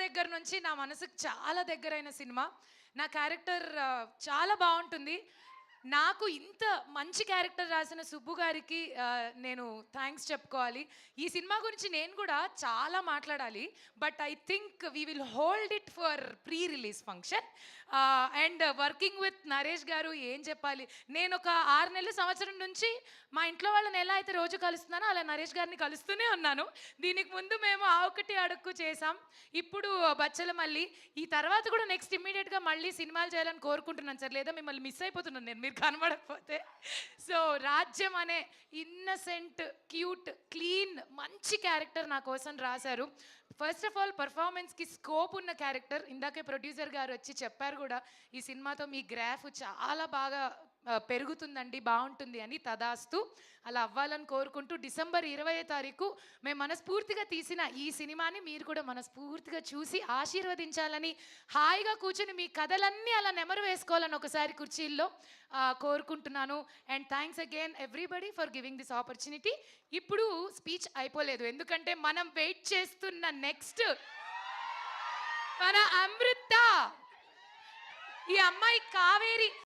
దగ్గర నుంచి నా మనసుకు చాలా దగ్గరైన సినిమా. నా క్యారెక్టర్ చాలా బావుంటుంది. నాకు ఇంత మంచి క్యారెక్టర్ రాసిన సుబ్బు గారికి నేను థ్యాంక్స్ చెప్పుకోవాలి. ఈ సినిమా గురించి నేను కూడా చాలా మాట్లాడాలి. But I think we will hold it for pre release function. And working with Naresh గారు ఏం చెప్పాలి, నేను ఒక 6 నెలల సంవత్సరం నుంచి మా ఇంట్లో వాళ్ళని ఎలా అయితే రోజు కలుస్తున్నానో అలా నరేష్ గారిని కలుస్తూనే ఉన్నాను. దీనికి ముందు మేము ఆ ఒకటి అడుక్కు చేసాం, ఇప్పుడు బచ్చల మళ్ళీ. ఈ తర్వాత కూడా నెక్స్ట్ ఇమ్మీడియట్గా మళ్ళీ సినిమాలు చేయాలని కోరుకుంటున్నాను సార్, లేదా మిమ్మల్ని మిస్ అయిపోతున్నాను నేను మీరు కనబడకపోతే. సో రాజ్యం అనే ఇన్నసెంట్, క్యూట్, క్లీన్, మంచి క్యారెక్టర్ నా కోసం రాశారు. ఫస్ట్ ఆఫ్ ఆల్ పర్ఫార్మెన్స్కి స్కోప్ ఉన్న క్యారెక్టర్. ఇందాకే ప్రొడ్యూసర్ గారు వచ్చి చెప్పారు కూడా, ఈ సినిమాతో మీ గ్రాఫ్ చాలా బాగా పెరుగుతుందండి, బాగుంటుంది అని. తదాస్తు అలా అవ్వాలని కోరుకుంటూ డిసెంబర్ 20వ తారీఖు మేము మనస్ఫూర్తిగా తీసిన ఈ సినిమాని మీరు కూడా మనస్ఫూర్తిగా చూసి ఆశీర్వదించాలని, హాయిగా కూర్చొని మీ కథలన్నీ అలా నెమరు వేసుకోవాలని ఒకసారి కుర్చీల్లో కోరుకుంటున్నాను. And thanks again everybody for giving this opportunity. ఇప్పుడు స్పీచ్ అయిపోలేదు, ఎందుకంటే మనం వెయిట్ చేస్తున్న నెక్స్ట్ మన అమృత, ఈ అమ్మాయి కావేరి